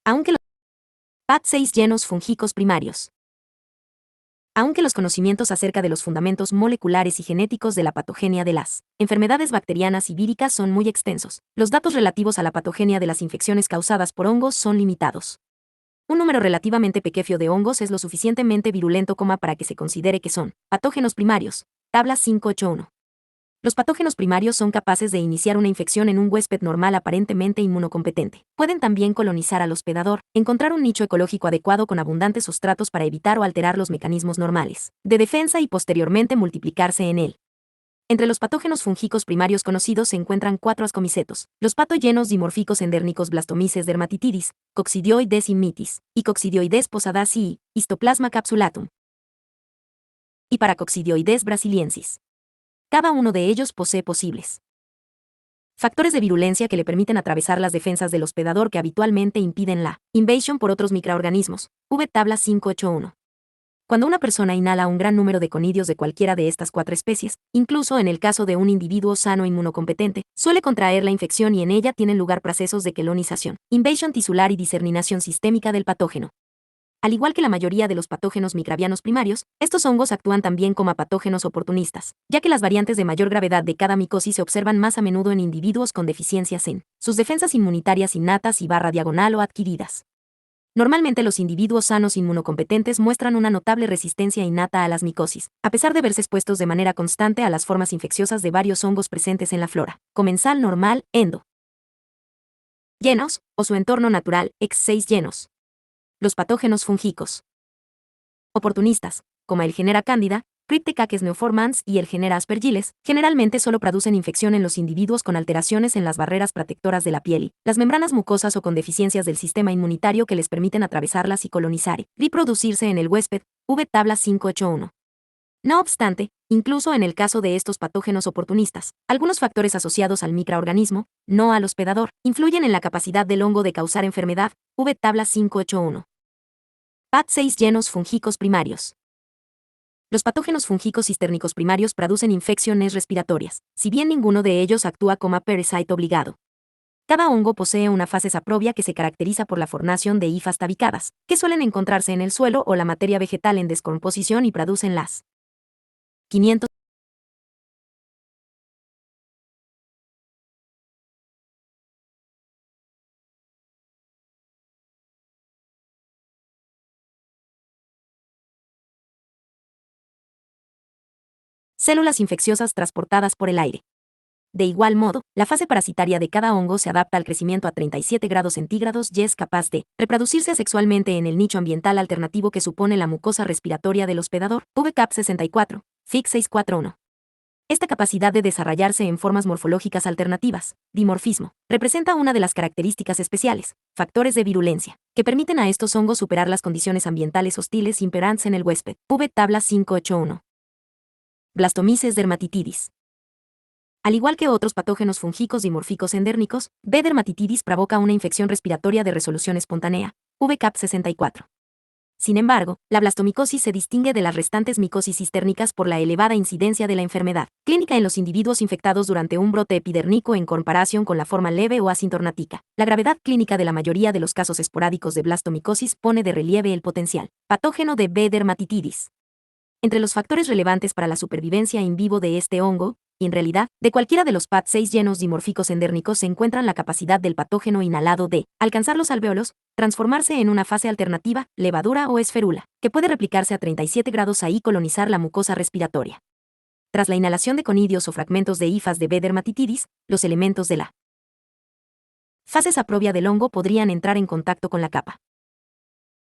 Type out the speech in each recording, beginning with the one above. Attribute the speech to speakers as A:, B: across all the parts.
A: Aunque los PAT6 llenos fúngicos primarios. Aunque los conocimientos acerca de los fundamentos moleculares y genéticos de la patogenia de las enfermedades bacterianas y víricas son muy extensos, los datos relativos a la patogenia de las infecciones causadas por hongos son limitados. Un número relativamente pequeño de hongos es lo suficientemente virulento para que se considere que son patógenos primarios. Tabla 581. Los patógenos primarios son capaces de iniciar una infección en un huésped normal aparentemente inmunocompetente. Pueden también colonizar al hospedador, encontrar un nicho ecológico adecuado con abundantes sustratos para evitar o alterar los mecanismos normales de defensa y posteriormente multiplicarse en él. Entre los patógenos fúngicos primarios conocidos se encuentran 4 ascomicetos, los patogenos dimórficos endérnicos Blastomyces dermatitidis, Coccidioides immitis, y Coccidioides posadacii, Histoplasma capsulatum, y Paracoccidioides brasiliensis. Cada uno de ellos posee posibles factores de virulencia que le permiten atravesar las defensas del hospedador que habitualmente impiden la invasión por otros microorganismos. Tabla 581. Cuando una persona inhala un gran número de conidios de cualquiera de estas 4 especies, incluso en el caso de un individuo sano inmunocompetente, suele contraer la infección y en ella tienen lugar procesos de quelonización, invasión tisular y diseminación sistémica del patógeno. Al igual que la mayoría de los patógenos microbianos primarios, estos hongos actúan también como patógenos oportunistas, ya que las variantes de mayor gravedad de cada micosis se observan más a menudo en individuos con deficiencias en sus defensas inmunitarias innatas y diagonal o adquiridas. Normalmente los individuos sanos inmunocompetentes muestran una notable resistencia innata a las micosis, a pesar de verse expuestos de manera constante a las formas infecciosas de varios hongos presentes en la flora comensal normal, endo. Llenos, o su entorno natural, X6 llenos. Los patógenos fúngicos oportunistas, como el genera Candida, Cryptococcus neoformans y el genera Aspergilles, generalmente solo producen infección en los individuos con alteraciones en las barreras protectoras de la piel y las membranas mucosas o con deficiencias del sistema inmunitario que les permiten atravesarlas y colonizar y reproducirse en el huésped. Tabla 581. No obstante, incluso en el caso de estos patógenos oportunistas, algunos factores asociados al microorganismo, no al hospedador, influyen en la capacidad del hongo de causar enfermedad. Tabla 581. PAT6 llenos fúngicos primarios. Los patógenos fúngicos cistérnicos primarios producen infecciones respiratorias, si bien ninguno de ellos actúa como parasite obligado. Cada hongo posee una fase saprobia que se caracteriza por la formación de hifas tabicadas, que suelen encontrarse en el suelo o la materia vegetal en descomposición y producen las 500 células infecciosas transportadas por el aire. De igual modo, la fase parasitaria de cada hongo se adapta al crecimiento a 37 grados centígrados y es capaz de reproducirse asexualmente en el nicho ambiental alternativo que supone la mucosa respiratoria del hospedador. VCAP 64, FIC 641. Esta capacidad de desarrollarse en formas morfológicas alternativas, dimorfismo, representa una de las características especiales, factores de virulencia, que permiten a estos hongos superar las condiciones ambientales hostiles imperantes en el huésped. Tabla 581. Blastomyces dermatitidis. Al igual que otros patógenos fúngicos dimórficos endérnicos, B. dermatitidis provoca una infección respiratoria de resolución espontánea, VCAP 64. Sin embargo, la blastomicosis se distingue de las restantes micosis cistérnicas por la elevada incidencia de la enfermedad clínica en los individuos infectados durante un brote epidérmico en comparación con la forma leve o asintomática. La gravedad clínica de la mayoría de los casos esporádicos de blastomicosis pone de relieve el potencial patógeno de B. dermatitidis. Entre los factores relevantes para la supervivencia in vivo de este hongo, y en realidad, de cualquiera de los PAT6 llenos dimórficos endérnicos se encuentran la capacidad del patógeno inhalado de alcanzar los alvéolos, transformarse en una fase alternativa, levadura o esferula, que puede replicarse a 37 grados y colonizar la mucosa respiratoria. Tras la inhalación de conidios o fragmentos de hifas de B. dermatitidis, los elementos de la fase saprobia del hongo podrían entrar en contacto con la capa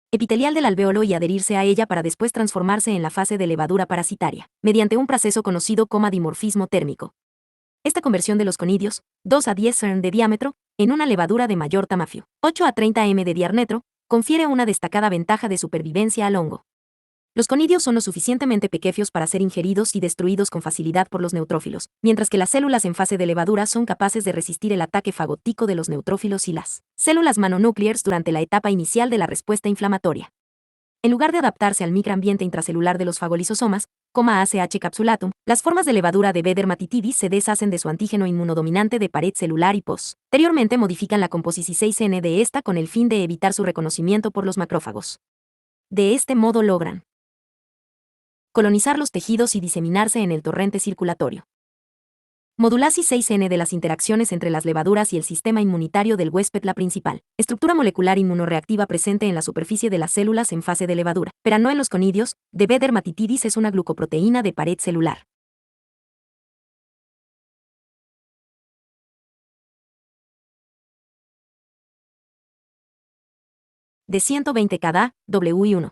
A: epitelial del alvéolo y adherirse a ella para después transformarse en la fase de levadura parasitaria, mediante un proceso conocido como dimorfismo térmico. Esta conversión de los conidios, 2 a 10 cm de diámetro, en una levadura de mayor tamaño, 8 a 30 m de diámetro, confiere una destacada ventaja de supervivencia al hongo. Los conidios son lo suficientemente pequeños para ser ingeridos y destruidos con facilidad por los neutrófilos, mientras que las células en fase de levadura son capaces de resistir el ataque fagótico de los neutrófilos y las células mononucleares durante la etapa inicial de la respuesta inflamatoria. En lugar de adaptarse al microambiente intracelular de los fagolisosomas, ACH capsulatum, las formas de levadura de B. dermatitidis se deshacen de su antígeno inmunodominante de pared celular y posteriormente modifican la composición 6N de esta con el fin de evitar su reconocimiento por los macrófagos. De este modo logran colonizar los tejidos y diseminarse en el torrente circulatorio. Modulasis 6N de las interacciones entre las levaduras y el sistema inmunitario del huésped. La principal estructura molecular inmunorreactiva presente en la superficie de las células en fase de levadura, pero no en los conidios, de B. dermatitidis es una glucoproteína de pared celular. De 120 kDa, WI1.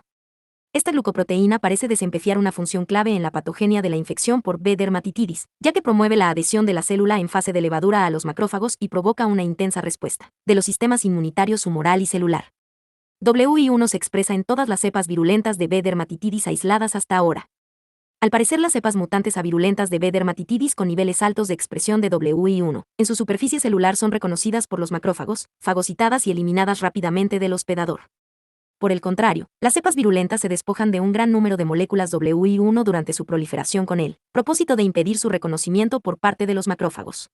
A: Esta glucoproteína parece desempeñar una función clave en la patogenia de la infección por B. dermatitidis, ya que promueve la adhesión de la célula en fase de levadura a los macrófagos y provoca una intensa respuesta de los sistemas inmunitarios humoral y celular. WI1 se expresa en todas las cepas virulentas de B. dermatitidis aisladas hasta ahora. Al parecer, las cepas mutantes a virulentas de B. dermatitidis con niveles altos de expresión de WI1 en su superficie celular son reconocidas por los macrófagos, fagocitadas y eliminadas rápidamente del hospedador. Por el contrario, las cepas virulentas se despojan de un gran número de moléculas WI1 durante su proliferación con el propósito de impedir su reconocimiento por parte de los macrófagos.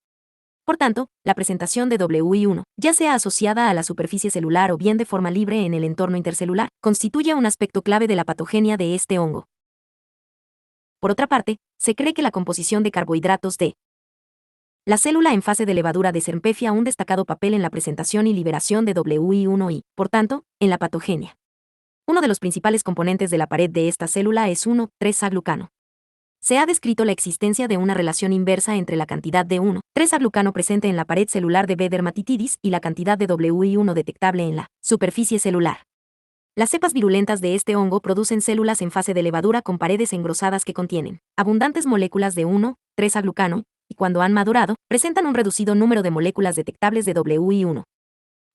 A: Por tanto, la presentación de WI1, ya sea asociada a la superficie celular o bien de forma libre en el entorno intercelular, constituye un aspecto clave de la patogenia de este hongo. Por otra parte, se cree que la composición de carbohidratos de la célula en fase de levadura desempeña un destacado papel en la presentación y liberación de WI1 y, por tanto, en la patogenia. Uno de los principales componentes de la pared de esta célula es 1,3-aglucano. Se ha descrito la existencia de una relación inversa entre la cantidad de 1,3-aglucano presente en la pared celular de B. dermatitidis y la cantidad de WI1 detectable en la superficie celular. Las cepas virulentas de este hongo producen células en fase de levadura con paredes engrosadas que contienen abundantes moléculas de 1,3-aglucano, y cuando han madurado, presentan un reducido número de moléculas detectables de WI1.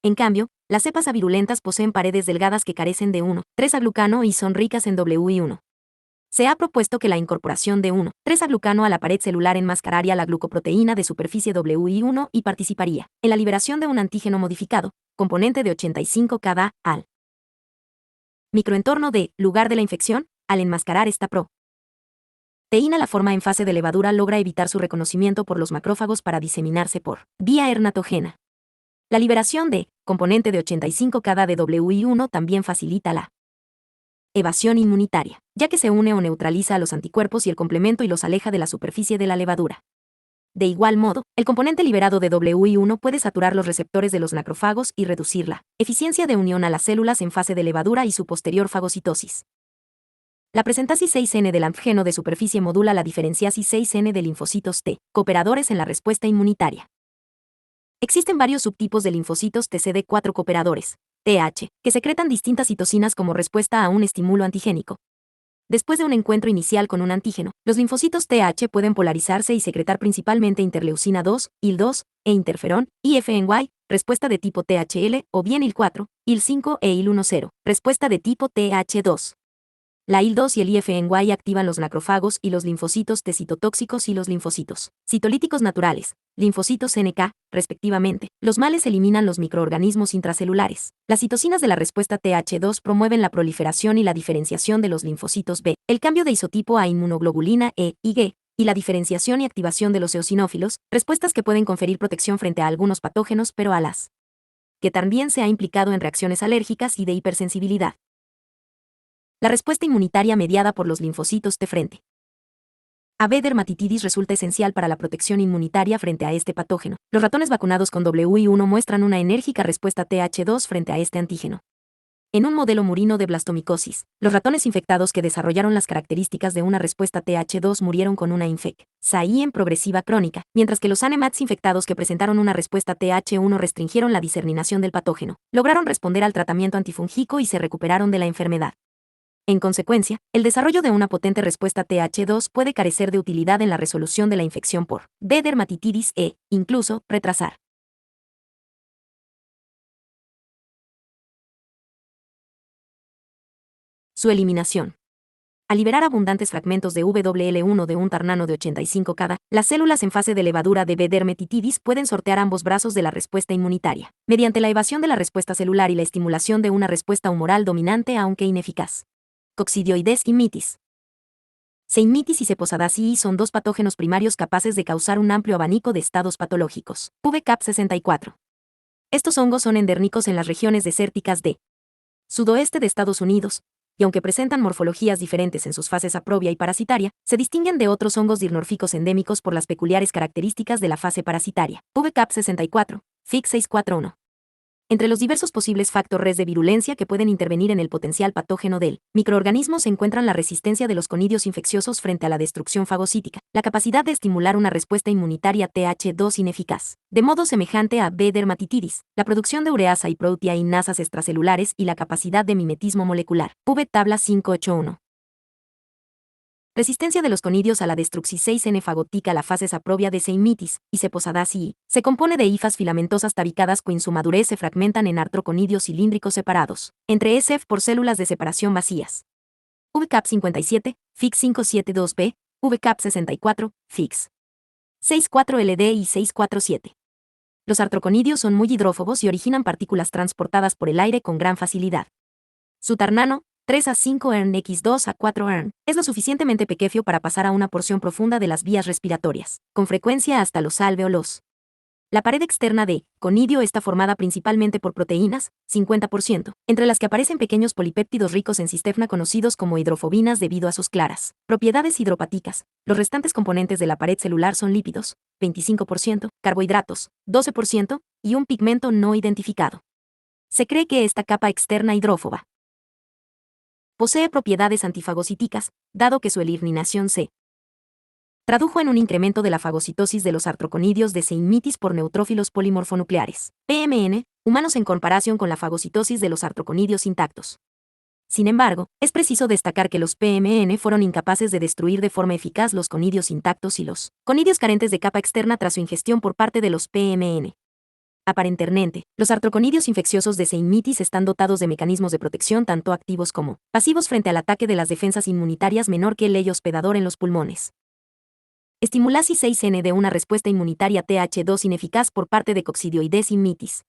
A: En cambio, las cepas avirulentas poseen paredes delgadas que carecen de 1,3-aglucano y son ricas en WI1. Se ha propuesto que la incorporación de 1,3-aglucano a la pared celular enmascararía la glucoproteína de superficie WI1 y participaría en la liberación de un antígeno modificado, componente de 85 kDa al microentorno de lugar de la infección. Al enmascarar esta proteína, la forma en fase de levadura logra evitar su reconocimiento por los macrófagos para diseminarse por vía hernatógena. La liberación de componente de 85 kDa de WI1 también facilita la evasión inmunitaria, ya que se une o neutraliza a los anticuerpos y el complemento y los aleja de la superficie de la levadura. De igual modo, el componente liberado de WI1 puede saturar los receptores de los macrófagos y reducir la eficiencia de unión a las células en fase de levadura y su posterior fagocitosis. La presentasis 6N del antígeno de superficie modula la diferenciasis 6N de linfocitos T, cooperadores en la respuesta inmunitaria. Existen varios subtipos de linfocitos TCD4 cooperadores, TH, que secretan distintas citocinas como respuesta a un estímulo antigénico. Después de un encuentro inicial con un antígeno, los linfocitos TH pueden polarizarse y secretar principalmente interleucina 2, IL-2, e interferón, IFNY, respuesta de tipo THL, o bien IL-4, IL-5 e IL-10, respuesta de tipo TH2. La IL-2 y el IFNY activan los macrófagos y los linfocitos T citotóxicos y los linfocitos citolíticos naturales, linfocitos NK, respectivamente. Los males eliminan los microorganismos intracelulares. Las citocinas de la respuesta TH2 promueven la proliferación y la diferenciación de los linfocitos B, el cambio de isotipo a inmunoglobulina E, Ig, y la diferenciación y activación de los eosinófilos, respuestas que pueden conferir protección frente a algunos patógenos, pero a las que también se ha implicado en reacciones alérgicas y de hipersensibilidad. La respuesta inmunitaria mediada por los linfocitos T frente a B. dermatitidis resulta esencial para la protección inmunitaria frente a este patógeno. Los ratones vacunados con WI1 muestran una enérgica respuesta TH2 frente a este antígeno. En un modelo murino de blastomicosis, los ratones infectados que desarrollaron las características de una respuesta TH2 murieron con una infección progresiva crónica, mientras que los anemats infectados que presentaron una respuesta TH1 restringieron la diseminación del patógeno, lograron responder al tratamiento antifúngico y se recuperaron de la enfermedad. En consecuencia, el desarrollo de una potente respuesta TH2 puede carecer de utilidad en la resolución de la infección por B. dermatitidis e, incluso, retrasar su eliminación. Al liberar abundantes fragmentos de WL1 de un ternano de 85 kDa, las células en fase de levadura de B. dermatitidis pueden sortear ambos brazos de la respuesta inmunitaria, mediante la evasión de la respuesta celular y la estimulación de una respuesta humoral dominante aunque ineficaz. Coccidioides y mitis. Seimitis y Cephosadaceae son dos patógenos primarios capaces de causar un amplio abanico de estados patológicos. VCAP 64. Estos hongos son endérmicos en las regiones desérticas de sudoeste de Estados Unidos, y aunque presentan morfologías diferentes en sus fases aprobia y parasitaria, se distinguen de otros hongos dinórficos endémicos por las peculiares características de la fase parasitaria. VCAP 64, FIC 641. Entre los diversos posibles factores de virulencia que pueden intervenir en el potencial patógeno del microorganismo se encuentran la resistencia de los conidios infecciosos frente a la destrucción fagocítica, la capacidad de estimular una respuesta inmunitaria Th2 ineficaz, de modo semejante a B. dermatitidis, la producción de ureasa y proteainasas extracelulares y la capacidad de mimetismo molecular. V. Tabla 581. Resistencia de los conidios a la destrucci-6N fagotica. La fase saprobia de Seimitis y Cephosadaceae se compone de hifas filamentosas tabicadas que en su madurez se fragmentan en artroconidios cilíndricos separados, entre SF por células de separación vacías. VCAP 57, FIC 572b, VCAP 64, FIX 64LD y 647. Los artroconidios son muy hidrófobos y originan partículas transportadas por el aire con gran facilidad. Su tarnano, 3 a 5 ERN x 2 a 4 ERN, es lo suficientemente pequeño para pasar a una porción profunda de las vías respiratorias, con frecuencia hasta los alvéolos. La pared externa de conidio está formada principalmente por proteínas, 50%, entre las que aparecen pequeños polipéptidos ricos en cistemna conocidos como hidrofobinas debido a sus claras propiedades hidropáticas. Los restantes componentes de la pared celular son lípidos, 25%, carbohidratos, 12%, y un pigmento no identificado. Se cree que esta capa externa hidrófoba posee propiedades antifagocíticas, dado que su eliminación se tradujo en un incremento de la fagocitosis de los artroconidios de Seimitis por neutrófilos polimorfonucleares, PMN, humanos en comparación con la fagocitosis de los artroconidios intactos. Sin embargo, es preciso destacar que los PMN fueron incapaces de destruir de forma eficaz los conidios intactos y los conidios carentes de capa externa tras su ingestión por parte de los PMN. Aparentemente, los artroconidios infecciosos de Seimitis están dotados de mecanismos de protección tanto activos como pasivos frente al ataque de las defensas inmunitarias menor que el ley hospedador en los pulmones. Estimulasis 6N de una respuesta inmunitaria Th2 ineficaz por parte de Coccidioides immitis.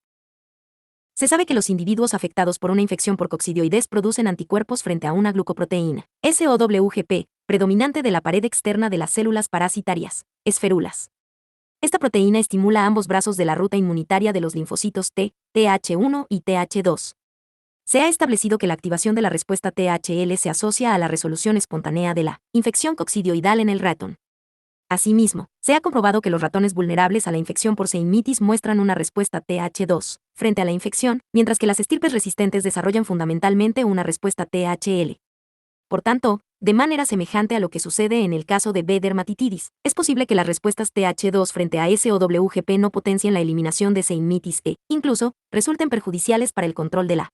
A: Se sabe que los individuos afectados por una infección por Coccidioides producen anticuerpos frente a una glucoproteína, SOWGP, predominante de la pared externa de las células parasitarias, esferulas. Esta proteína estimula ambos brazos de la ruta inmunitaria de los linfocitos T, Th1 y Th2. Se ha establecido que la activación de la respuesta THL se asocia a la resolución espontánea de la infección coccidioidal en el ratón. Asimismo, se ha comprobado que los ratones vulnerables a la infección por Seimitis muestran una respuesta Th2 frente a la infección, mientras que las estirpes resistentes desarrollan fundamentalmente una respuesta THL. Por tanto, de manera semejante a lo que sucede en el caso de B. dermatitidis, es posible que las respuestas Th2 frente a SOWGP no potencien la eliminación de Seimitis e, incluso, resulten perjudiciales para el control de la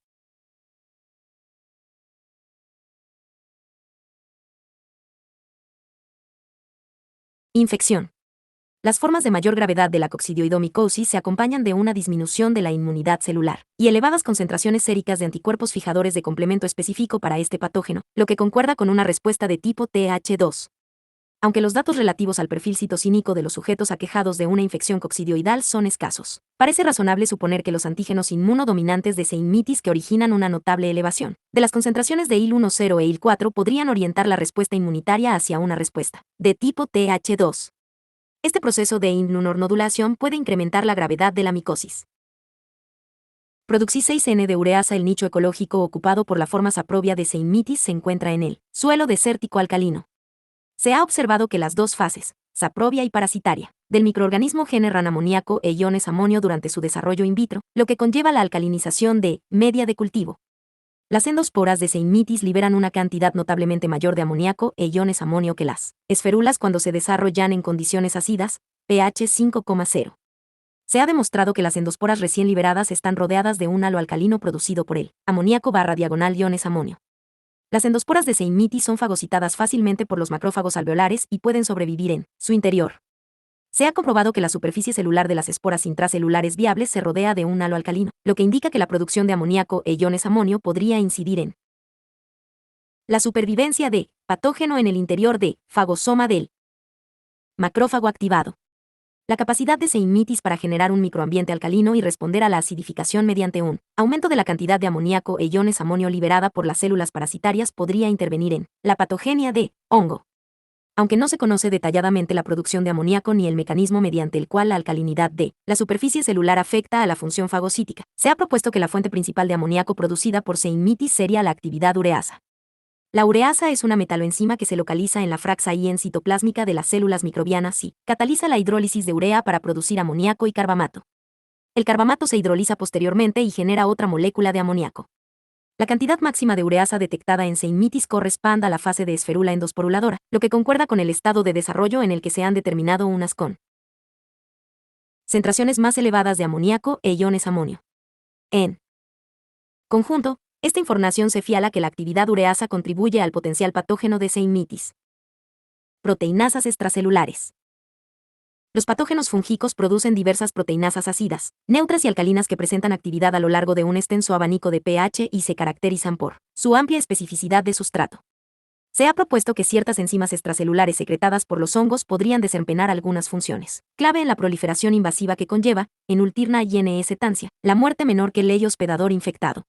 A: infección. Las formas de mayor gravedad de la coccidioidomicosis se acompañan de una disminución de la inmunidad celular y elevadas concentraciones séricas de anticuerpos fijadores de complemento específico para este patógeno, lo que concuerda con una respuesta de tipo Th2. Aunque los datos relativos al perfil citocínico de los sujetos aquejados de una infección coccidioidal son escasos, parece razonable suponer que los antígenos inmunodominantes de Seimitis que originan una notable elevación de las concentraciones de IL-10 e IL-4 podrían orientar la respuesta inmunitaria hacia una respuesta de tipo Th2. Este proceso de inmunomodulación puede incrementar la gravedad de la micosis. Producci-6N de ureasa. El nicho ecológico ocupado por la forma saprobia de Seimitis se encuentra en el suelo desértico alcalino. Se ha observado que las dos fases, saprobia y parasitaria, del microorganismo generan amoníaco e iones amonio durante su desarrollo in vitro, lo que conlleva la alcalinización de media de cultivo. Las endosporas de Seimitis liberan una cantidad notablemente mayor de amoníaco e iones amonio que las esferulas cuando se desarrollan en condiciones ácidas, pH 5,0. Se ha demostrado que las endosporas recién liberadas están rodeadas de un halo alcalino producido por el amoníaco/iones amonio. Las endosporas de Seimitis son fagocitadas fácilmente por los macrófagos alveolares y pueden sobrevivir en su interior. Se ha comprobado que la superficie celular de las esporas intracelulares viables se rodea de un halo alcalino, lo que indica que la producción de amoníaco e iones amonio podría incidir en la supervivencia de patógeno en el interior de fagosoma del macrófago activado. La capacidad de Seimitis para generar un microambiente alcalino y responder a la acidificación mediante un aumento de la cantidad de amoníaco e iones amonio liberada por las células parasitarias podría intervenir en la patogenia de hongo. Aunque no se conoce detalladamente la producción de amoníaco ni el mecanismo mediante el cual la alcalinidad de la superficie celular afecta a la función fagocítica, se ha propuesto que la fuente principal de amoníaco producida por Seimitis sería la actividad ureasa. La ureasa es una metaloenzima que se localiza en la fraxa I en citoplásmica de las células microbianas y cataliza la hidrólisis de urea para producir amoníaco y carbamato. El carbamato se hidroliza posteriormente y genera otra molécula de amoníaco. La cantidad máxima de ureasa detectada en Seimitis corresponde a la fase de esferula endosporuladora, lo que concuerda con el estado de desarrollo en el que se han determinado unas concentraciones más elevadas de amoníaco e iones amonio. En conjunto, esta información se fiala que la actividad ureasa contribuye al potencial patógeno de Seimitis. Proteinasas extracelulares. Los patógenos fúngicos producen diversas proteinasas ácidas, neutras y alcalinas que presentan actividad a lo largo de un extenso abanico de pH y se caracterizan por su amplia especificidad de sustrato. Se ha propuesto que ciertas enzimas extracelulares secretadas por los hongos podrían desempeñar algunas funciones clave en la proliferación invasiva que conlleva, en ultirna y N-etancia, la muerte menor que el ley hospedador infectado.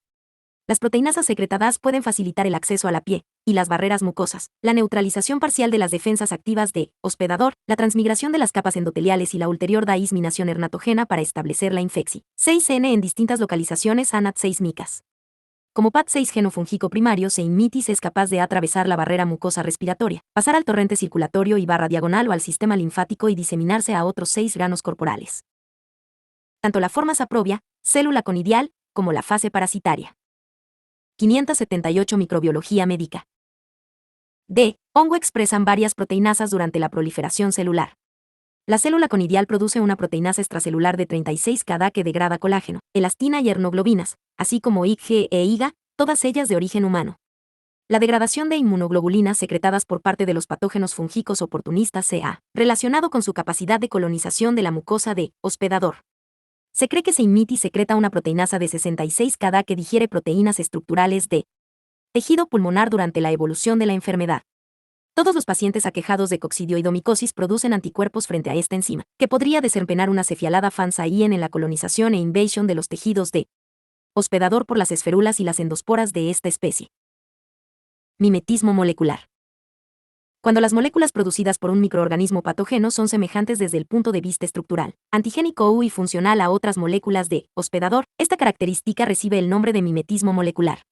A: Las proteínasas secretadas pueden facilitar el acceso a la piel y las barreras mucosas, la neutralización parcial de las defensas activas de hospedador, la transmigración de las capas endoteliales y la ulterior disminación hernatogena para establecer la infección. 6N en distintas localizaciones ANAT6 micas. Como PAT6 genofúngico primario, Seimitis es capaz de atravesar la barrera mucosa respiratoria, pasar al torrente circulatorio y barra diagonal o al sistema linfático y diseminarse a otros 6 granos corporales. Tanto la forma saprobia, célula conidial, como la fase parasitaria. 578 Microbiología médica. D. Hongo expresan varias proteinasas durante la proliferación celular. La célula conidial produce una proteinasa extracelular de 36 Kda que degrada colágeno, elastina y hernoglobinas, así como IgG e IgA, todas ellas de origen humano. La degradación de inmunoglobulinas secretadas por parte de los patógenos fúngicos oportunistas se ha relacionado con su capacidad de colonización de la mucosa de hospedador. Se cree que Seimitis secreta una proteinasa de 66 Kda que digiere proteínas estructurales de tejido pulmonar durante la evolución de la enfermedad. Todos los pacientes aquejados de coccidioidomicosis producen anticuerpos frente a esta enzima, que podría desempeñar una cefialada fansaíen en la colonización e invasión de los tejidos de hospedador por las esferulas y las endosporas de esta especie. Mimetismo molecular. Cuando las moléculas producidas por un microorganismo patógeno son semejantes desde el punto de vista estructural, antigénico y funcional a otras moléculas de hospedador, esta característica recibe el nombre de mimetismo molecular.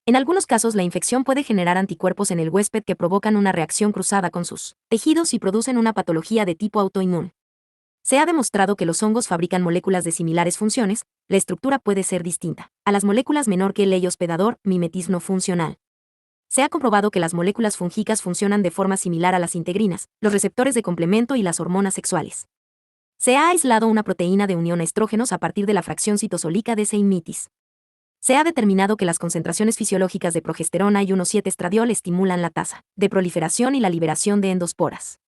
A: En algunos casos la infección puede generar anticuerpos en el huésped que provocan una reacción cruzada con sus tejidos y producen una patología de tipo autoinmune. Se ha demostrado que los hongos fabrican moléculas de similares funciones, la estructura puede ser distinta. A las moléculas menor que el ley hospedador, mimetismo funcional. Se ha comprobado que las moléculas fúngicas funcionan de forma similar a las integrinas, los receptores de complemento y las hormonas sexuales. Se ha aislado una proteína de unión a estrógenos a partir de la fracción citosólica de Seimitis. Se ha determinado que las concentraciones fisiológicas de progesterona y 1,7-estradiol estimulan la tasa de proliferación y la liberación de endosporas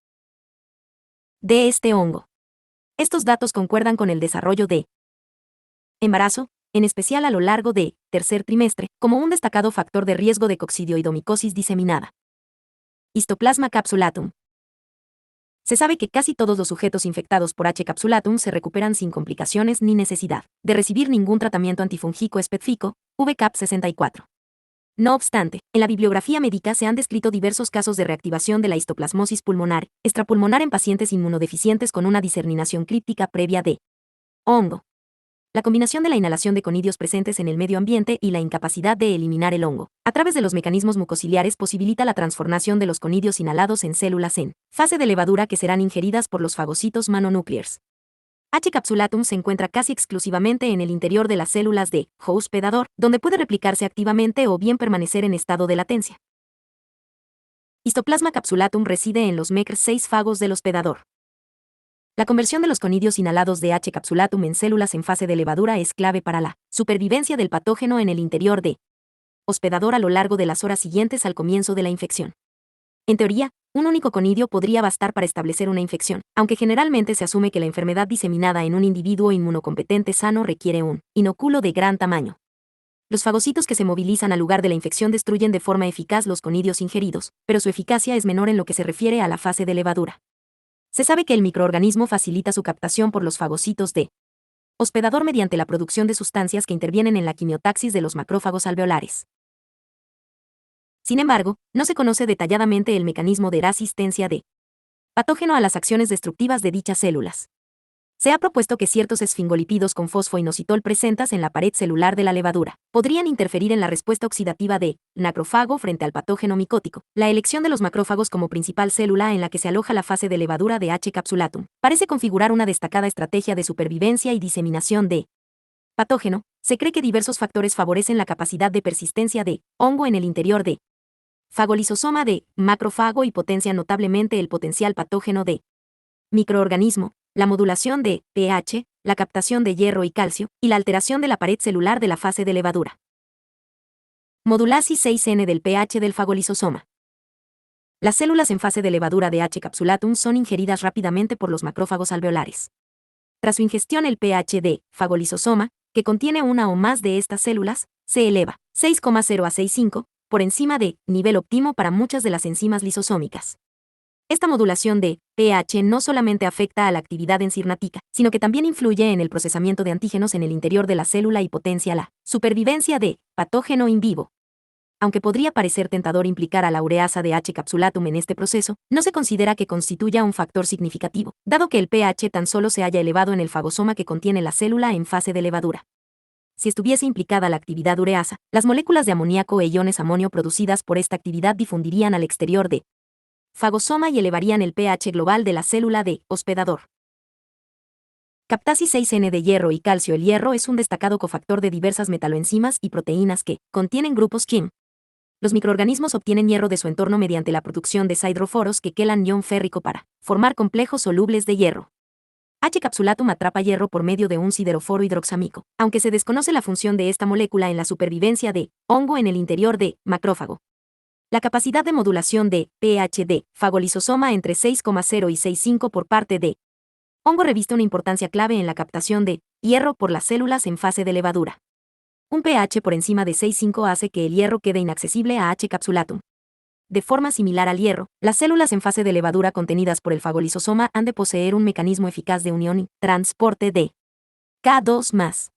A: de este hongo. Estos datos concuerdan con el desarrollo de embarazo, en especial a lo largo de tercer trimestre, como un destacado factor de riesgo de coccidioidomicosis diseminada. Histoplasma capsulatum. Se sabe que casi todos los sujetos infectados por H. capsulatum se recuperan sin complicaciones ni necesidad de recibir ningún tratamiento antifúngico específico, VCAP64. No obstante, en la bibliografía médica se han descrito diversos casos de reactivación de la histoplasmosis pulmonar, extrapulmonar en pacientes inmunodeficientes con una diseminación críptica previa de hongo. La combinación de la inhalación de conidios presentes en el medio ambiente y la incapacidad de eliminar el hongo, a través de los mecanismos mucociliares, posibilita la transformación de los conidios inhalados en células en fase de levadura que serán ingeridas por los fagocitos mononuclears. H. capsulatum se encuentra casi exclusivamente en el interior de las células de hospedador, donde puede replicarse activamente o bien permanecer en estado de latencia. Histoplasma capsulatum reside en los MECR6 fagos del hospedador. La conversión de los conidios inhalados de H. capsulatum en células en fase de levadura es clave para la supervivencia del patógeno en el interior de hospedador a lo largo de las horas siguientes al comienzo de la infección. En teoría, un único conidio podría bastar para establecer una infección, aunque generalmente se asume que la enfermedad diseminada en un individuo inmunocompetente sano requiere un inóculo de gran tamaño. Los fagocitos que se movilizan al lugar de la infección destruyen de forma eficaz los conidios ingeridos, pero su eficacia es menor en lo que se refiere a la fase de levadura. Se sabe que el microorganismo facilita su captación por los fagocitos de hospedador mediante la producción de sustancias que intervienen en la quimiotaxis de los macrófagos alveolares. Sin embargo, no se conoce detalladamente el mecanismo de resistencia de patógeno a las acciones destructivas de dichas células. Se ha propuesto que ciertos esfingolipídos con fosfoinositol presentes en la pared celular de la levadura podrían interferir en la respuesta oxidativa de macrófago frente al patógeno micótico. La elección de los macrófagos como principal célula en la que se aloja la fase de levadura de H. capsulatum parece configurar una destacada estrategia de supervivencia y diseminación de patógeno. Se cree que diversos factores favorecen la capacidad de persistencia de hongo en el interior de fagolisosoma de macrófago y potencian notablemente el potencial patógeno de microorganismo, la modulación de pH, la captación de hierro y calcio, y la alteración de la pared celular de la fase de levadura. Modulasis 6N del pH del fagolisosoma. Las células en fase de levadura de H. capsulatum son ingeridas rápidamente por los macrófagos alveolares. Tras su ingestión, el pH de fagolisosoma, que contiene una o más de estas células, se eleva 6,0 a 6,5, por encima de nivel óptimo para muchas de las enzimas lisosómicas. Esta modulación de pH no solamente afecta a la actividad enzimmática, sino que también influye en el procesamiento de antígenos en el interior de la célula y potencia la supervivencia de patógeno in vivo. Aunque podría parecer tentador implicar a la ureasa de H. capsulatum en este proceso, no se considera que constituya un factor significativo, dado que el pH tan solo se haya elevado en el fagosoma que contiene la célula en fase de levadura. Si estuviese implicada la actividad ureasa, las moléculas de amoníaco e iones amonio producidas por esta actividad difundirían al exterior de fagosoma y elevarían el pH global de la célula de hospedador. Captasis 6N de hierro y calcio. El hierro es un destacado cofactor de diversas metaloenzimas y proteínas que contienen grupos KIM. Los microorganismos obtienen hierro de su entorno mediante la producción de sidroforos que quelan ion férrico para formar complejos solubles de hierro. H. capsulatum atrapa hierro por medio de un sideroforo hidroxámico, aunque se desconoce la función de esta molécula en la supervivencia de hongo en el interior de macrófago. La capacidad de modulación de pH de fagolisosoma entre 6,0 y 6,5 por parte de hongo reviste una importancia clave en la captación de hierro por las células en fase de levadura. Un pH por encima de 6,5 hace que el hierro quede inaccesible a H. capsulatum. De forma similar al hierro, las células en fase de levadura contenidas por el fagolisosoma han de poseer un mecanismo eficaz de unión y transporte de K2+.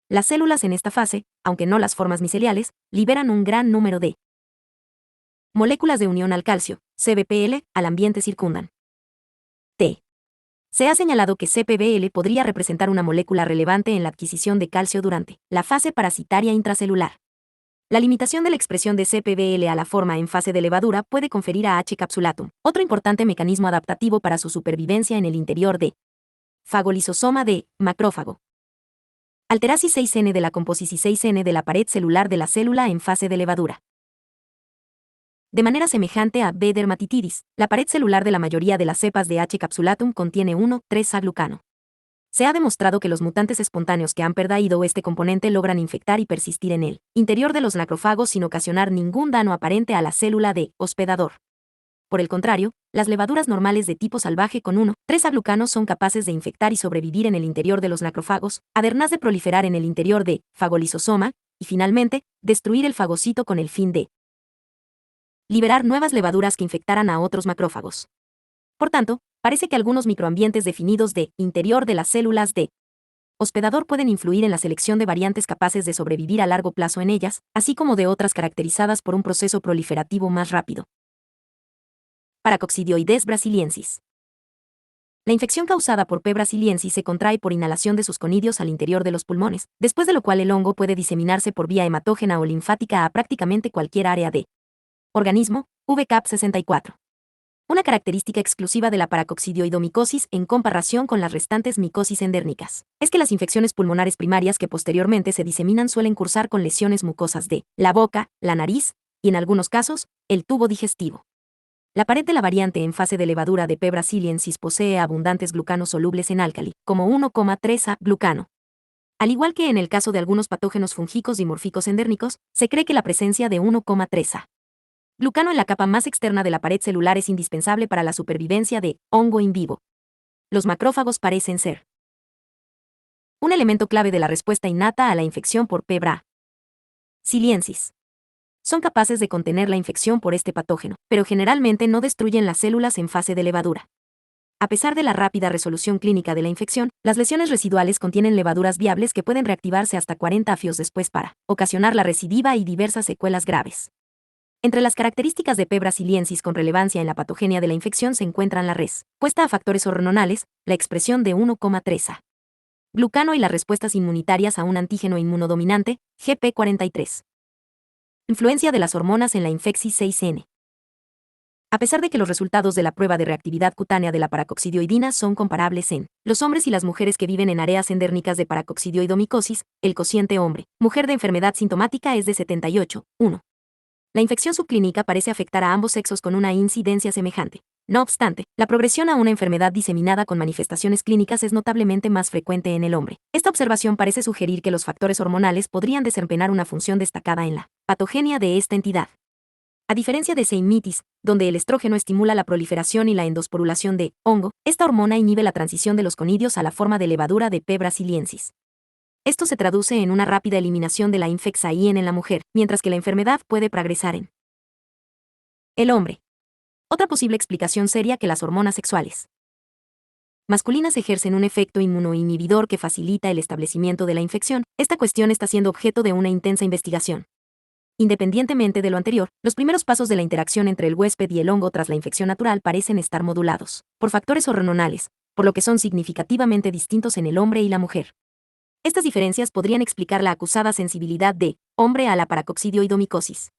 A: Las células en esta fase, aunque no las formas miceliales, liberan un gran número de moléculas de unión al calcio, CBPL, al ambiente circundan. Se ha señalado que CPBL podría representar una molécula relevante en la adquisición de calcio durante la fase parasitaria intracelular. La limitación de la expresión de CPBL a la forma en fase de levadura puede conferir a H. capsulatum otro importante mecanismo adaptativo para su supervivencia en el interior de fagolisosoma de macrófago. Alterasis 6N de la composisis 6N de la pared celular de la célula en fase de levadura. De manera semejante a B. dermatitidis, la pared celular de la mayoría de las cepas de H. capsulatum contiene 1,3-A-glucano. Se ha demostrado que los mutantes espontáneos que han perdido este componente logran infectar y persistir en el interior de los macrófagos sin ocasionar ningún daño aparente a la célula de hospedador. Por el contrario, las levaduras normales de tipo salvaje con 1,3-A-glucano son capaces de infectar y sobrevivir en el interior de los macrófagos, además de proliferar en el interior de fagolisosoma, y finalmente, destruir el fagocito con el fin de liberar nuevas levaduras que infectaran a otros macrófagos. Por tanto, parece que algunos microambientes definidos de interior de las células de hospedador pueden influir en la selección de variantes capaces de sobrevivir a largo plazo en ellas, así como de otras caracterizadas por un proceso proliferativo más rápido. Paracoccidioides brasiliensis. La infección causada por P. brasiliensis se contrae por inhalación de sus conidios al interior de los pulmones, después de lo cual el hongo puede diseminarse por vía hematógena o linfática a prácticamente cualquier área de organismo, VCAP64. Una característica exclusiva de la paracoccidioidomicosis en comparación con las restantes micosis endérmicas es que las infecciones pulmonares primarias que posteriormente se diseminan suelen cursar con lesiones mucosas de la boca, la nariz y, en algunos casos, el tubo digestivo. La pared de la variante en fase de levadura de P. brasiliensis posee abundantes glucanos solubles en álcali, como 1,3-A-glucano. Al igual que en el caso de algunos patógenos fúngicos dimórficos endérmicos, se cree que la presencia de 1,3-A glucano en la capa más externa de la pared celular es indispensable para la supervivencia de hongo in vivo. Los macrófagos parecen ser un elemento clave de la respuesta innata a la infección por P. brasiliensis. Son capaces de contener la infección por este patógeno, pero generalmente no destruyen las células en fase de levadura. A pesar de la rápida resolución clínica de la infección, las lesiones residuales contienen levaduras viables que pueden reactivarse hasta 40 afios después para ocasionar la recidiva y diversas secuelas graves. Entre las características de P. brasiliensis con relevancia en la patogenia de la infección se encuentran la respuesta a factores hormonales, la expresión de 1,3 glucano y las respuestas inmunitarias a un antígeno inmunodominante, GP43. Influencia de las hormonas en la infección 6N. A pesar de que los resultados de la prueba de reactividad cutánea de la paracoccidioidina son comparables en los hombres y las mujeres que viven en áreas endérmicas de paracoccidioidomicosis, el cociente hombre-mujer de enfermedad sintomática es de 78:1. La infección subclínica parece afectar a ambos sexos con una incidencia semejante. No obstante, la progresión a una enfermedad diseminada con manifestaciones clínicas es notablemente más frecuente en el hombre. Esta observación parece sugerir que los factores hormonales podrían desempeñar una función destacada en la patogenia de esta entidad. A diferencia de seimitis, donde el estrógeno estimula la proliferación y la endosporulación de hongo, esta hormona inhibe la transición de los conidios a la forma de levadura de P. brasiliensis. Esto se traduce en una rápida eliminación de la infección en la mujer, mientras que la enfermedad puede progresar en el hombre. Otra posible explicación sería que las hormonas sexuales masculinas ejercen un efecto inmunoinhibidor que facilita el establecimiento de la infección. Esta cuestión está siendo objeto de una intensa investigación. Independientemente de lo anterior, los primeros pasos de la interacción entre el huésped y el hongo tras la infección natural parecen estar modulados por factores hormonales, por lo que son significativamente distintos en el hombre y la mujer. Estas diferencias podrían explicar la acusada sensibilidad de hombre a la paracoccidioidomicosis.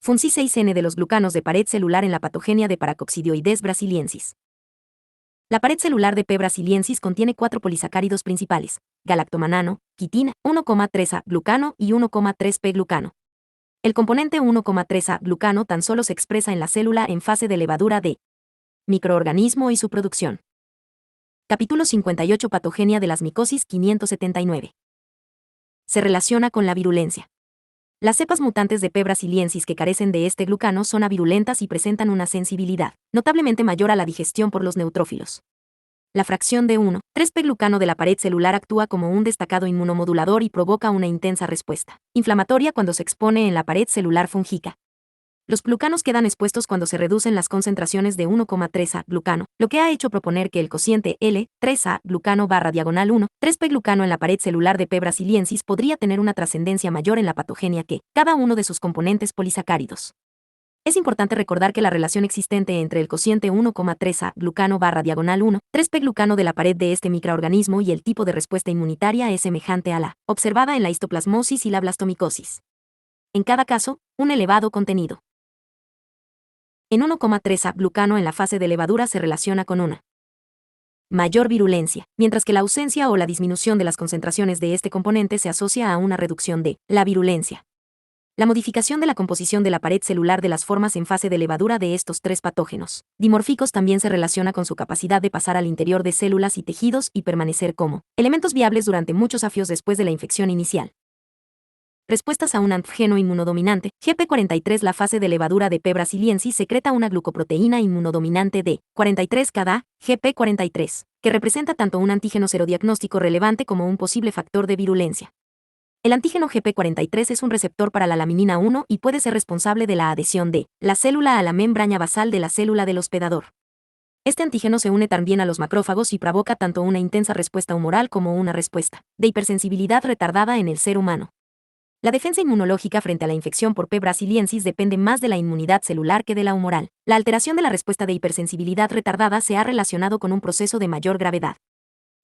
A: Funci 6N de los glucanos de pared celular en la patogenia de paracoccidioides brasiliensis. La pared celular de P. brasiliensis contiene 4 polisacáridos principales: galactomanano, quitina, 1,3 glucano y 1,3 glucano. El componente 1,3 glucano tan solo se expresa en la célula en fase de levadura de microorganismo y su producción. Capítulo 58. Patogenia de las micosis 579. Se relaciona con la virulencia. Las cepas mutantes de P. brasiliensis que carecen de este glucano son avirulentas y presentan una sensibilidad notablemente mayor a la digestión por los neutrófilos. La fracción de 1,3 glucano de la pared celular actúa como un destacado inmunomodulador y provoca una intensa respuesta inflamatoria cuando se expone en la pared celular fúngica. Los glucanos quedan expuestos cuando se reducen las concentraciones de 1,3 glucano, lo que ha hecho proponer que el cociente L3A glucano / diagonal 1,3 glucano en la pared celular de P. brasiliensis podría tener una trascendencia mayor en la patogenia que cada uno de sus componentes polisacáridos. Es importante recordar que la relación existente entre el cociente 1,3 glucano / diagonal 1,3 glucano de la pared de este microorganismo y el tipo de respuesta inmunitaria es semejante a la observada en la histoplasmosis y la blastomicosis. En cada caso, un elevado contenido en 1,3 glucano en la fase de levadura se relaciona con una mayor virulencia, mientras que la ausencia o la disminución de las concentraciones de este componente se asocia a una reducción de la virulencia. La modificación de la composición de la pared celular de las formas en fase de levadura de estos 3 patógenos dimórficos también se relaciona con su capacidad de pasar al interior de células y tejidos y permanecer como elementos viables durante muchos afios después de la infección inicial. Respuestas a un antígeno inmunodominante, GP43. La fase de levadura de P. brasiliensis secreta una glucoproteína inmunodominante de 43-Kda, GP43, que representa tanto un antígeno serodiagnóstico relevante como un posible factor de virulencia. El antígeno GP43 es un receptor para la laminina 1 y puede ser responsable de la adhesión de la célula a la membrana basal de la célula del hospedador. Este antígeno se une también a los macrófagos y provoca tanto una intensa respuesta humoral como una respuesta de hipersensibilidad retardada en el ser humano. La defensa inmunológica frente a la infección por P. brasiliensis depende más de la inmunidad celular que de la humoral. La alteración de la respuesta de hipersensibilidad retardada se ha relacionado con un proceso de mayor gravedad.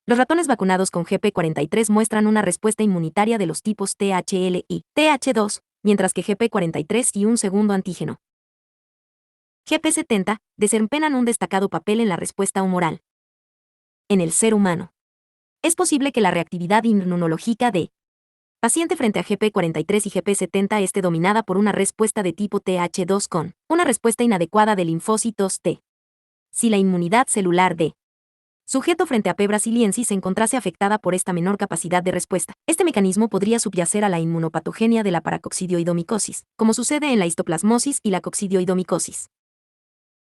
A: Los ratones vacunados con GP43 muestran una respuesta inmunitaria de los tipos THL y TH2, mientras que GP43 y un segundo antígeno, GP70, desempeñan un destacado papel en la respuesta humoral. En el ser humano, es posible que la reactividad inmunológica de paciente frente a GP43 y GP70 esté dominada por una respuesta de tipo TH2 con una respuesta inadecuada de linfocitos T. Si la inmunidad celular de sujeto frente a P. brasiliensis se encontrase afectada por esta menor capacidad de respuesta, este mecanismo podría subyacer a la inmunopatogenia de la paracoccidioidomicosis, como sucede en la histoplasmosis y la coccidioidomicosis.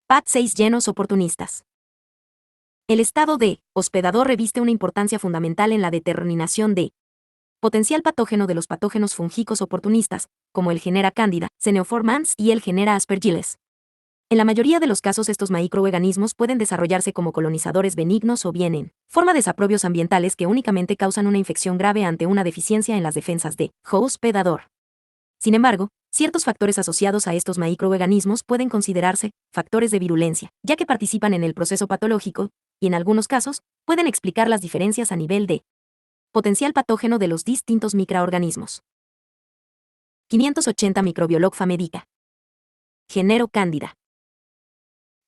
A: PAT6 llenos oportunistas. El estado de hospedador reviste una importancia fundamental en la determinación de potencial patógeno de los patógenos fúngicos oportunistas, como el genera Candida, Xenophormans y el genera Aspergillus. En la mayoría de los casos estos microorganismos pueden desarrollarse como colonizadores benignos o bien en forma de desaprobios ambientales que únicamente causan una infección grave ante una deficiencia en las defensas de hospedador. Sin embargo, Ciertos factores asociados a estos microorganismos pueden considerarse factores de virulencia, ya que participan en el proceso patológico, y en algunos casos, pueden explicar las diferencias a nivel de potencial patógeno de los distintos microorganismos. 580 Microbiología médica. Género Cándida.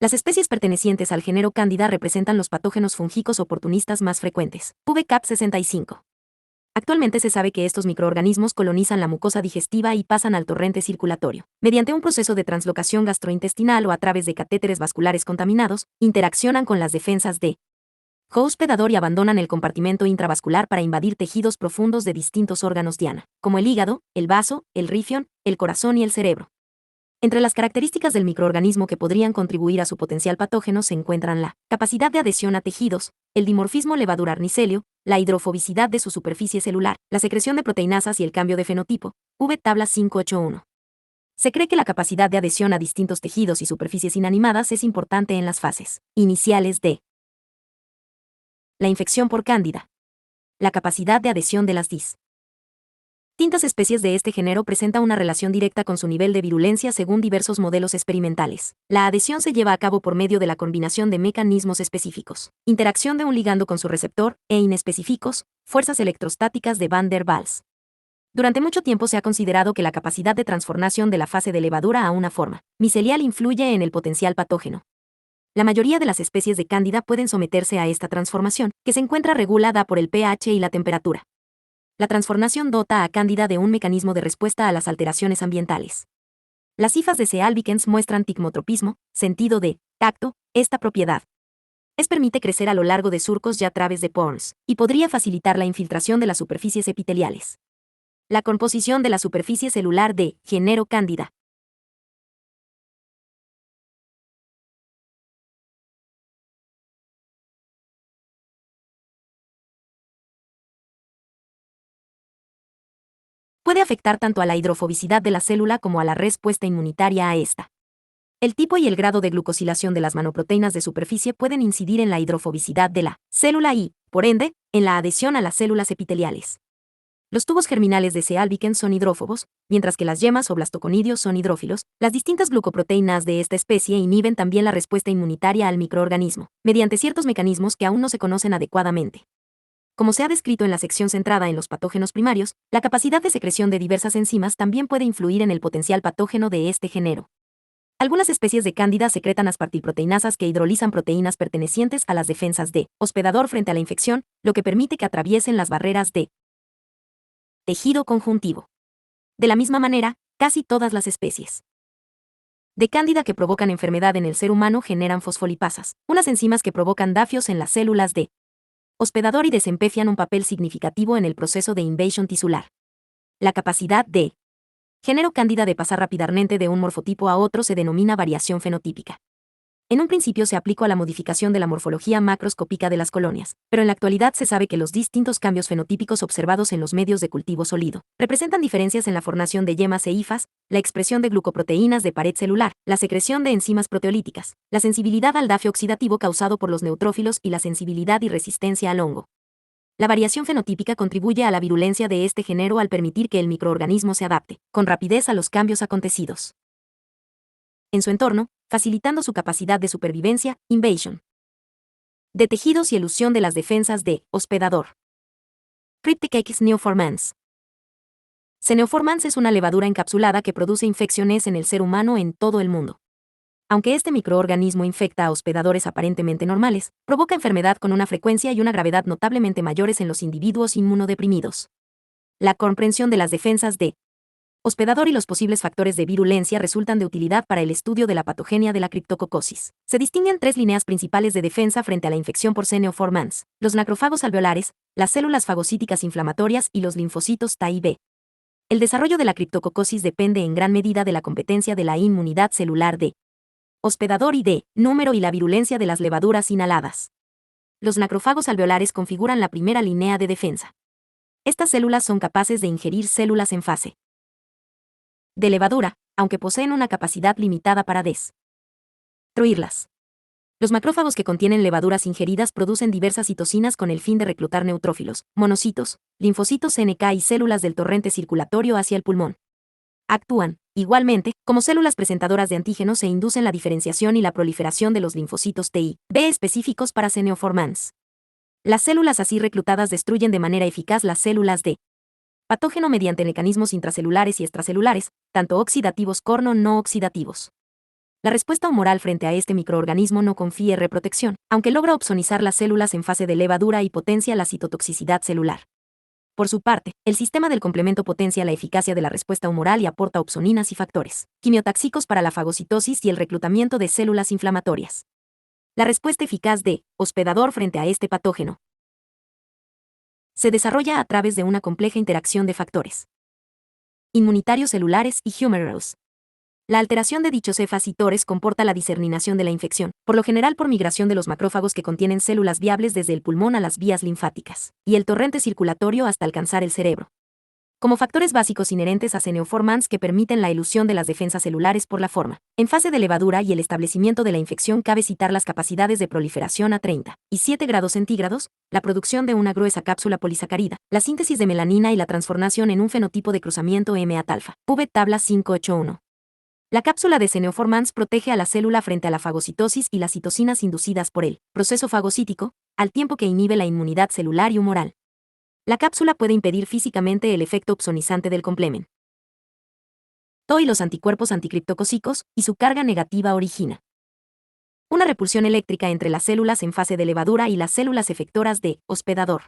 A: Las especies pertenecientes al género Cándida representan los patógenos fúngicos oportunistas más frecuentes, VCAP 65. Actualmente se sabe que estos microorganismos colonizan la mucosa digestiva y pasan al torrente circulatorio. Mediante un proceso de translocación gastrointestinal o a través de catéteres vasculares contaminados, interaccionan con las defensas de hospedador y abandonan el compartimento intravascular para invadir tejidos profundos de distintos órganos diana, como el hígado, el vaso, el riñón, el corazón y el cerebro. Entre las características del microorganismo que podrían contribuir a su potencial patógeno se encuentran la capacidad de adhesión a tejidos, el dimorfismo levadura-arnicelio, la hidrofobicidad de su superficie celular, la secreción de proteinasas y el cambio de fenotipo, V tabla 581. Se cree que la capacidad de adhesión a distintos tejidos y superficies inanimadas es importante en las fases iniciales de la infección por cándida. La capacidad de adhesión de las distintas especies de este género presenta una relación directa con su nivel de virulencia según diversos modelos experimentales. La adhesión se lleva a cabo por medio de la combinación de mecanismos específicos, interacción de un ligando con su receptor, e inespecíficos, fuerzas electrostáticas de Van der Waals. Durante mucho tiempo se ha considerado que la capacidad de transformación de la fase de levadura a una forma micelial influye en el potencial patógeno. La mayoría de las especies de cándida pueden someterse a esta transformación, que se encuentra regulada por el pH y la temperatura. La transformación dota a cándida de un mecanismo de respuesta a las alteraciones ambientales. Las hifas de C. albicans muestran ticmotropismo, sentido de tacto, esta propiedad. Permite crecer a lo largo de surcos y a través de pores, y podría facilitar la infiltración de las superficies epiteliales. La composición de la superficie celular de género cándida. Puede afectar tanto a la hidrofobicidad de la célula como a la respuesta inmunitaria a esta. El tipo y el grado de glucosilación de las manoproteínas de superficie pueden incidir en la hidrofobicidad de la célula y, por ende, en la adhesión a las células epiteliales. Los tubos germinales de C. albicans son hidrófobos, mientras que las yemas o blastoconidios son hidrófilos. Las distintas glucoproteínas de esta especie inhiben también la respuesta inmunitaria al microorganismo, mediante ciertos mecanismos que aún no se conocen adecuadamente. Como se ha descrito en la sección centrada en los patógenos primarios, la capacidad de secreción de diversas enzimas también puede influir en el potencial patógeno de este género. Algunas especies de cándida secretan aspartilproteinasas que hidrolizan proteínas pertenecientes a las defensas de hospedador frente a la infección, lo que permite que atraviesen las barreras de tejido conjuntivo. De la misma manera, casi todas las especies de cándida que provocan enfermedad en el ser humano generan fosfolipasas, unas enzimas que provocan dafios en las células de hospedador y desempeñan un papel significativo en el proceso de invasión tisular. La capacidad de género cándida de pasar rápidamente de un morfotipo a otro se denomina variación fenotípica. En un principio se aplicó a la modificación de la morfología macroscópica de las colonias, pero en la actualidad se sabe que los distintos cambios fenotípicos observados en los medios de cultivo sólido representan diferencias en la formación de yemas e hifas, la expresión de glucoproteínas de pared celular, la secreción de enzimas proteolíticas, la sensibilidad al dafio oxidativo causado por los neutrófilos y la sensibilidad y resistencia al hongo. La variación fenotípica contribuye a la virulencia de este género al permitir que el microorganismo se adapte con rapidez a los cambios acontecidos en su entorno, facilitando su capacidad de supervivencia, invasión de tejidos y elusión de las defensas de hospedador. Cryptic neoformans. Neoformans es una levadura encapsulada que produce infecciones en el ser humano en todo el mundo. Aunque este microorganismo infecta a hospedadores aparentemente normales, provoca enfermedad con una frecuencia y una gravedad notablemente mayores en los individuos inmunodeprimidos. La comprensión de las defensas de hospedador y los posibles factores de virulencia resultan de utilidad para el estudio de la patogenia de la criptococosis. Se distinguen tres líneas principales de defensa frente a la infección por neoformans: los macrófagos alveolares, las células fagocíticas inflamatorias y los linfocitos T y B. El desarrollo de la criptococosis depende en gran medida de la competencia de la inmunidad celular de hospedador y de número y la virulencia de las levaduras inhaladas. Los macrófagos alveolares configuran la primera línea de defensa. Estas células son capaces de ingerir células en fase de levadura, aunque poseen una capacidad limitada para destruirlas. Los macrófagos que contienen levaduras ingeridas producen diversas citocinas con el fin de reclutar neutrófilos, monocitos, linfocitos NK y células del torrente circulatorio hacia el pulmón. Actúan, igualmente, como células presentadoras de antígenos e inducen la diferenciación y la proliferación de los linfocitos T y B específicos para ceneoformans. Las células así reclutadas destruyen de manera eficaz las células de patógeno mediante mecanismos intracelulares y extracelulares, tanto oxidativos como no oxidativos. La respuesta humoral frente a este microorganismo no confiere reprotección, aunque logra opsonizar las células en fase de levadura y potencia la citotoxicidad celular. Por su parte, el sistema del complemento potencia la eficacia de la respuesta humoral y aporta opsoninas y factores quimiotáxicos para la fagocitosis y el reclutamiento de células inflamatorias. La respuesta eficaz de hospedador frente a este patógeno se desarrolla a través de una compleja interacción de factores inmunitarios celulares y humoreros. La alteración de dichos efacitores comporta la diseminación de la infección, por lo general por migración de los macrófagos que contienen células viables desde el pulmón a las vías linfáticas, y el torrente circulatorio hasta alcanzar el cerebro. Como factores básicos inherentes a ceneoformans que permiten la elusión de las defensas celulares por la forma, en fase de levadura y el establecimiento de la infección cabe citar las capacidades de proliferación a 30 y 7 grados centígrados, la producción de una gruesa cápsula polisacarida, la síntesis de melanina y la transformación en un fenotipo de cruzamiento M-atalfa, V tabla 581. La cápsula de ceneoformans protege a la célula frente a la fagocitosis y las citocinas inducidas por el proceso fagocítico, al tiempo que inhibe la inmunidad celular y humoral. La cápsula puede impedir físicamente el efecto opsonizante del complemento y los anticuerpos anticriptocócicos, y su carga negativa origina una repulsión eléctrica entre las células en fase de levadura y las células efectoras de hospedador.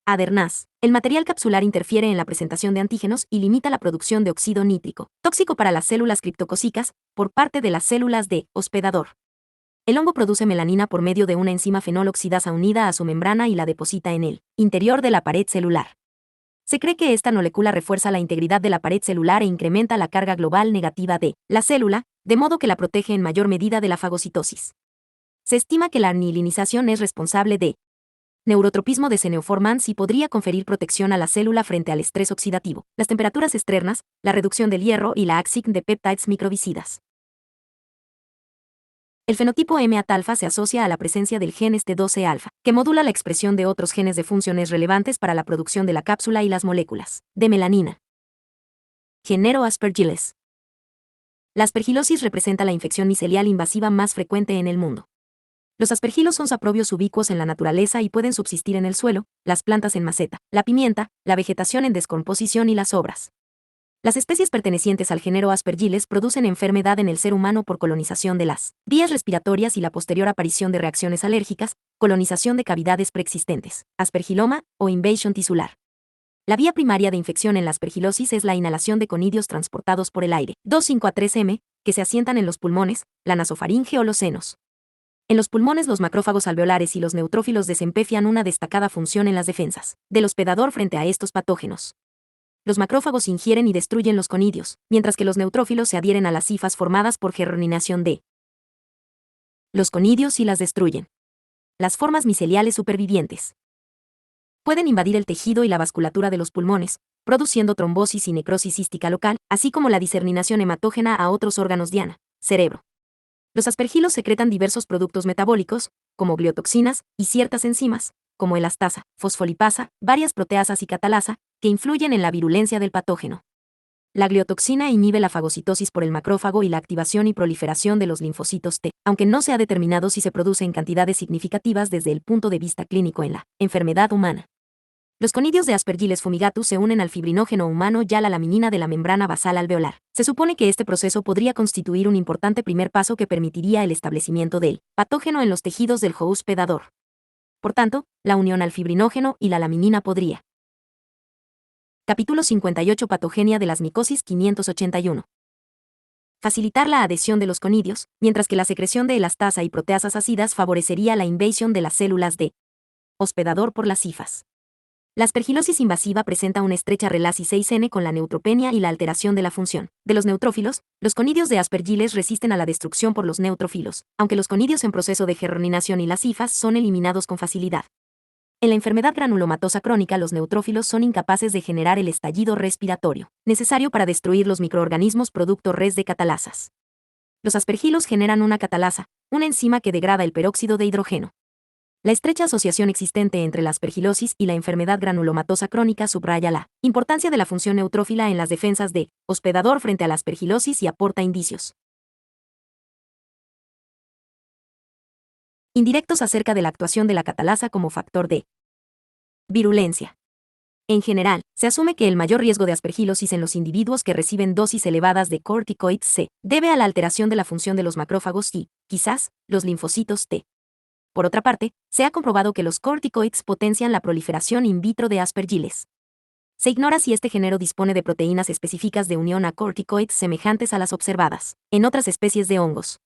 A: Además, el material capsular interfiere en la presentación de antígenos y limita la producción de óxido nítrico, tóxico para las células criptocócicas, por parte de las células de hospedador. El hongo produce melanina por medio de una enzima fenol oxidasa unida a su membrana y la deposita en el interior de la pared celular. Se cree que esta molécula refuerza la integridad de la pared celular e incrementa la carga global negativa de la célula, de modo que la protege en mayor medida de la fagocitosis. Se estima que la anilinización es responsable de neurotropismo de ceneoformans y podría conferir protección a la célula frente al estrés oxidativo, las temperaturas externas, la reducción del hierro y la axis de péptidos microbicidas. El fenotipo M-atalfa se asocia a la presencia del gen ST12-alfa, que modula la expresión de otros genes de funciones relevantes para la producción de la cápsula y las moléculas de melanina. Género Aspergillus. La aspergilosis representa la infección micelial invasiva más frecuente en el mundo. Los aspergilos son saprobios ubicuos en la naturaleza y pueden subsistir en el suelo, las plantas en maceta, la pimienta, la vegetación en descomposición y las obras. Las especies pertenecientes al género Aspergillus producen enfermedad en el ser humano por colonización de las vías respiratorias y la posterior aparición de reacciones alérgicas, colonización de cavidades preexistentes, aspergiloma o invasión tisular. La vía primaria de infección en la aspergilosis es la inhalación de conidios transportados por el aire, 2,5 a 3 m, que se asientan en los pulmones, la nasofaringe o los senos. En los pulmones los macrófagos alveolares y los neutrófilos desempeñan una destacada función en las defensas del hospedador frente a estos patógenos. Los macrófagos ingieren y destruyen los conidios, mientras que los neutrófilos se adhieren a las hifas formadas por germinación de los conidios y las destruyen. Las formas miceliales supervivientes pueden invadir el tejido y la vasculatura de los pulmones, produciendo trombosis y necrosis cística local, así como la diseminación hematógena a otros órganos diana, cerebro. Los aspergilos secretan diversos productos metabólicos, como gliotoxinas, y ciertas enzimas, como elastasa, fosfolipasa, varias proteasas y catalasa, que influyen en la virulencia del patógeno. La gliotoxina inhibe la fagocitosis por el macrófago y la activación y proliferación de los linfocitos T, aunque no se ha determinado si se produce en cantidades significativas desde el punto de vista clínico en la enfermedad humana. Los conidios de Aspergillus fumigatus se unen al fibrinógeno humano y a la laminina de la membrana basal alveolar. Se supone que este proceso podría constituir un importante primer paso que permitiría el establecimiento del patógeno en los tejidos del hospedador. Por tanto, la unión al fibrinógeno y la laminina podría. Capítulo 58 Patogenia de las micosis 581. Facilitar la adhesión de los conidios, mientras que la secreción de elastasa y proteasas ácidas favorecería la invasión de las células de hospedador por las hifas. La aspergilosis invasiva presenta una estrecha relación 6N con la neutropenia y la alteración de la función de los neutrófilos. Los conidios de Aspergillus resisten a la destrucción por los neutrófilos, aunque los conidios en proceso de germinación y las hifas son eliminados con facilidad. En la enfermedad granulomatosa crónica los neutrófilos son incapaces de generar el estallido respiratorio necesario para destruir los microorganismos producto res de catalasas. Los aspergilos generan una catalasa, una enzima que degrada el peróxido de hidrógeno. La estrecha asociación existente entre la aspergilosis y la enfermedad granulomatosa crónica subraya la importancia de la función neutrófila en las defensas de hospedador frente a la aspergilosis y aporta indicios indirectos acerca de la actuación de la catalasa como factor de virulencia. En general, se asume que el mayor riesgo de aspergilosis en los individuos que reciben dosis elevadas de corticoides se debe a la alteración de la función de los macrófagos y, quizás, los linfocitos T. Por otra parte, se ha comprobado que los corticoides potencian la proliferación in vitro de aspergiles. Se ignora si este género dispone de proteínas específicas de unión a corticoides semejantes a las observadas en otras especies de hongos.